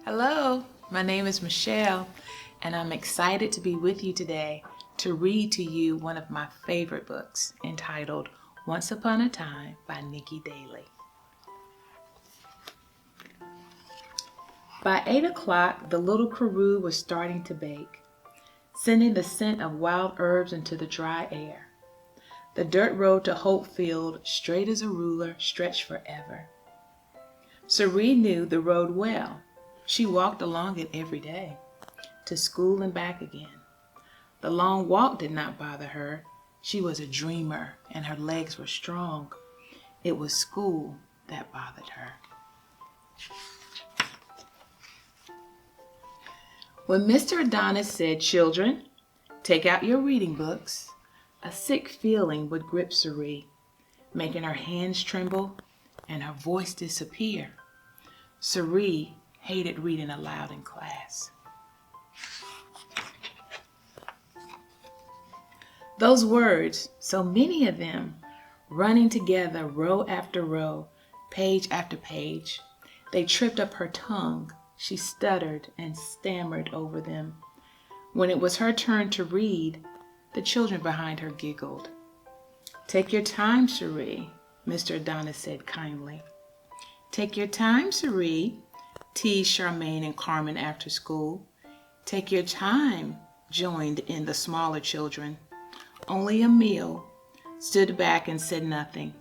Hello, my name is Michelle, and I'm excited to be with you today to read to you one of my favorite books entitled Once Upon a Time by Niki Daly. By 8 o'clock, the little karoo was starting to bake, sending the scent of wild herbs into the dry air. The dirt road to Hopefield, straight as a ruler, stretched forever. Sorie knew the road well. She walked along it every day, to school and back again. The long walk did not bother her. She was a dreamer, and her legs were strong. It was school that bothered her. When Mr. Adonis said, "Children, take out your reading books," a sick feeling would grip Sorie, making her hands tremble and her voice disappear. Sorie hated reading aloud in class. Those words, so many of them, running together row after row, page after page, they tripped up her tongue. She stuttered and stammered over them. When it was her turn to read, the children behind her giggled. "Take your time, Sorie," Mr. Adonis said kindly. "Take your time, Sorie," teased Charmaine and Carmen after school. "Take your time," joined in the smaller children. Only Emile stood back and said nothing.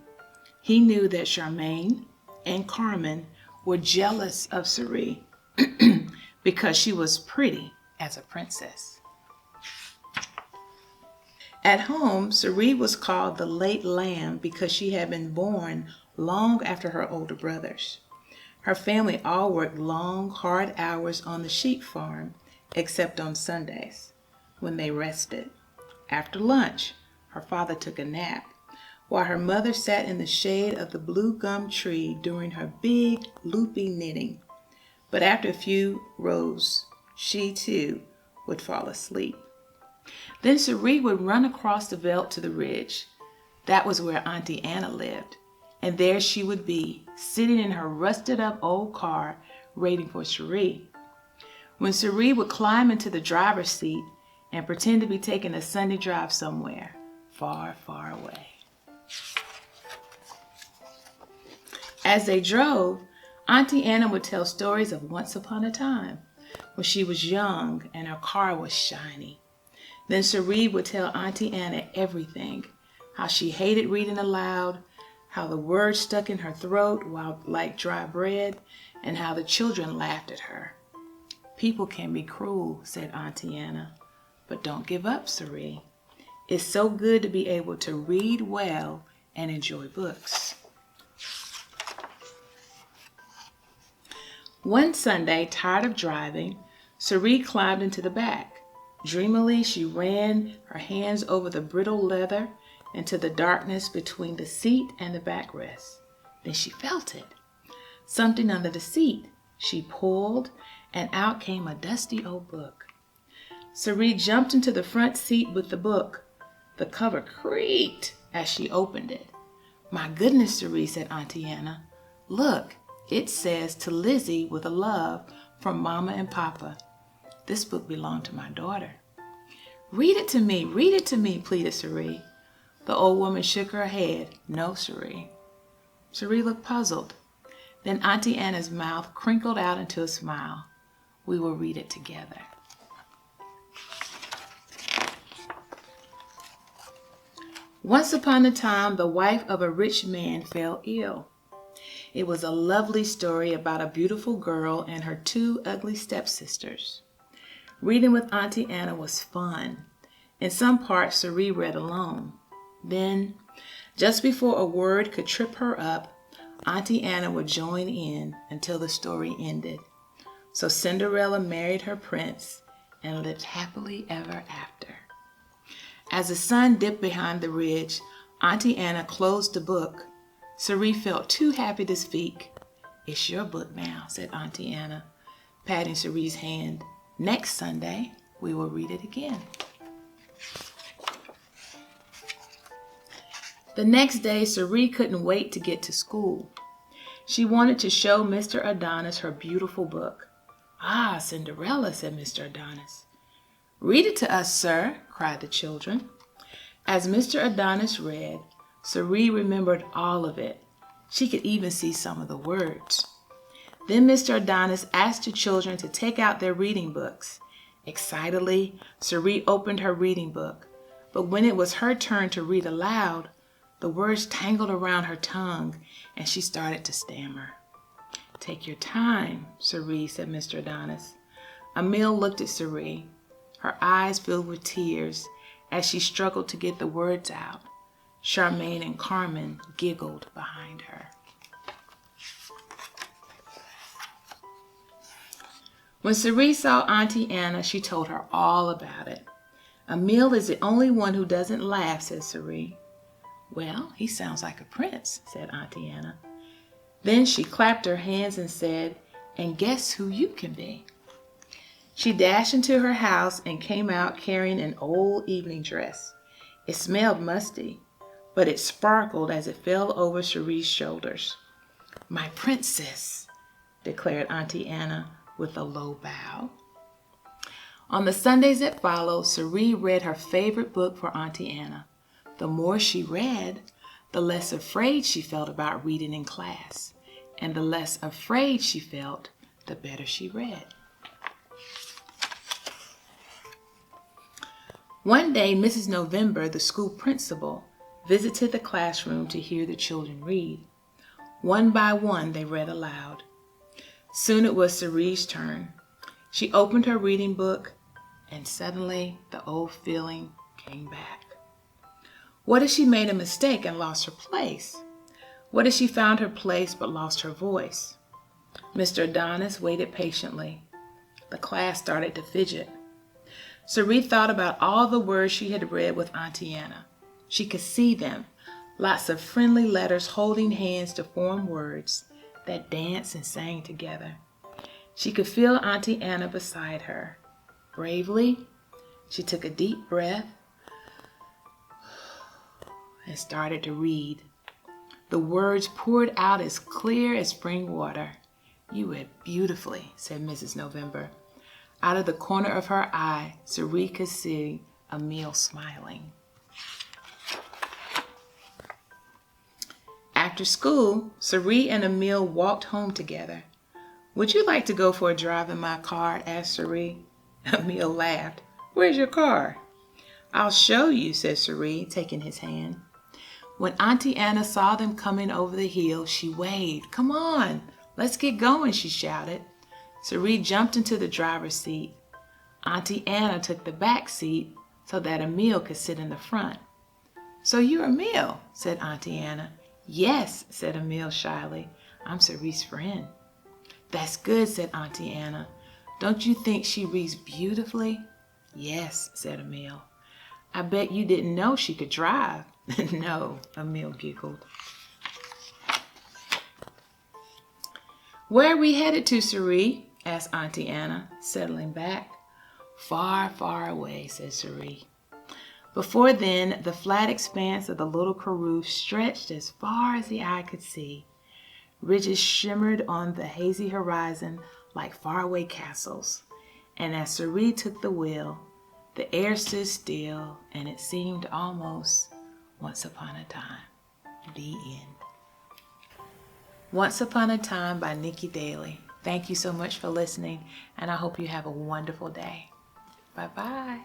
He knew that Charmaine and Carmen were jealous of Sorie because she was pretty as a princess. At home, Sorie was called the late lamb because she had been born long after her older brothers. Her family all worked long, hard hours on the sheep farm, except on Sundays, when they rested. After lunch, her father took a nap, while her mother sat in the shade of the blue gum tree doing her big, loopy knitting. But after a few rows, she too would fall asleep. Then Sorie would run across the veldt to the ridge. That was where Auntie Anna lived. And there she would be, sitting in her rusted-up old car, waiting for Sorie. When Sorie would climb into the driver's seat and pretend to be taking a Sunday drive somewhere, far, far away. As they drove, Auntie Anna would tell stories of once upon a time, when she was young and her car was shiny. Then Sorie would tell Auntie Anna everything, how she hated reading aloud, how the words stuck in her throat like dry bread, and how the children laughed at her. "People can be cruel," said Auntie Anna, "but don't give up, Sorie. It's so good to be able to read well and enjoy books." One Sunday, tired of driving, Sorie climbed into the back. Dreamily, she ran her hands over the brittle leather into the darkness between the seat and the backrest. Then she felt it. Something under the seat. She pulled, and out came a dusty old book. Sorie jumped into the front seat with the book. The cover creaked as she opened it. "My goodness, Sorie," said Auntie Anna. "Look, it says, 'To Lizzie with a love from Mama and Papa.' This book belonged to my daughter." Read it to me, pleaded Sorie. The old woman shook her head. "No, Sorie." Sorie looked puzzled. Then Auntie Anna's mouth crinkled out into a smile. "We will read it together." Once upon a time, the wife of a rich man fell ill. It was a lovely story about a beautiful girl and her two ugly stepsisters. Reading with Auntie Anna was fun. In some parts, Sorie read alone. Then, just before a word could trip her up, Auntie Anna would join in until the story ended. So Cinderella married her prince and lived happily ever after. As the sun dipped behind the ridge, Auntie Anna closed the book. Sorie felt too happy to speak. "It's your book now," said Auntie Anna, patting Sorie's hand. "Next Sunday, we will read it again." The next day, Sorie couldn't wait to get to school. She wanted to show Mr. Adonis her beautiful book. "Ah, Cinderella," said Mr. Adonis. "Read it to us, sir," cried the children. As Mr. Adonis read, Sorie remembered all of it. She could even see some of the words. Then Mr. Adonis asked the children to take out their reading books. Excitedly, Sorie opened her reading book, but when it was her turn to read aloud, the words tangled around her tongue and she started to stammer. "Take your time, Sorie," said Mr. Adonis. Emile looked at Sorie. Her eyes filled with tears as she struggled to get the words out. Charmaine and Carmen giggled behind her. When Sorie saw Auntie Anna, she told her all about it. "Emile is the only one who doesn't laugh," said Sorie. "Well, he sounds like a prince," said Auntie Anna. Then she clapped her hands and said, "And guess who you can be?" She dashed into her house and came out carrying an old evening dress. It smelled musty, but it sparkled as it fell over Sorie's shoulders. "My princess," declared Auntie Anna with a low bow. On the Sundays that followed, Sorie read her favorite book for Auntie Anna. The more she read, the less afraid she felt about reading in class. And the less afraid she felt, the better she read. One day, Mrs. November, the school principal, visited the classroom to hear the children read. One by one, they read aloud. Soon it was Sorie's turn. She opened her reading book, and suddenly the old feeling came back. What if she made a mistake and lost her place? What if she found her place but lost her voice? Mr. Adonis waited patiently. The class started to fidget. Sorie thought about all the words she had read with Auntie Anna. She could see them, lots of friendly letters holding hands to form words that danced and sang together. She could feel Auntie Anna beside her. Bravely, she took a deep breath and started to read. The words poured out as clear as spring water. "You read beautifully," said Mrs. November. Out of the corner of her eye, Sorie could see Emile smiling. After school, Sorie and Emile walked home together. "Would you like to go for a drive in my car?" asked Sorie. Emile laughed. "Where's your car?" "I'll show you," said Sorie, taking his hand. When Auntie Anna saw them coming over the hill, she waved. "Come on, let's get going," she shouted. Sorie jumped into the driver's seat. Auntie Anna took the back seat so that Emile could sit in the front. "So you're Emile," said Auntie Anna. "Yes," said Emile shyly. "I'm Sorie's friend." "That's good," said Auntie Anna. "Don't you think she reads beautifully?" "Yes," said Emile. "I bet you didn't know she could drive." "No," Emile giggled. "Where are we headed to, Sorie?" asked Auntie Anna, settling back. "Far, far away," said Sorie. Before then, the flat expanse of the little karoo stretched as far as the eye could see. Ridges shimmered on the hazy horizon like faraway castles. And as Sorie took the wheel, the air stood still, and it seemed almost once upon a time. The end. Once Upon a Time by Niki Daly. Thank you so much for listening, and I hope you have a wonderful day. Bye-bye.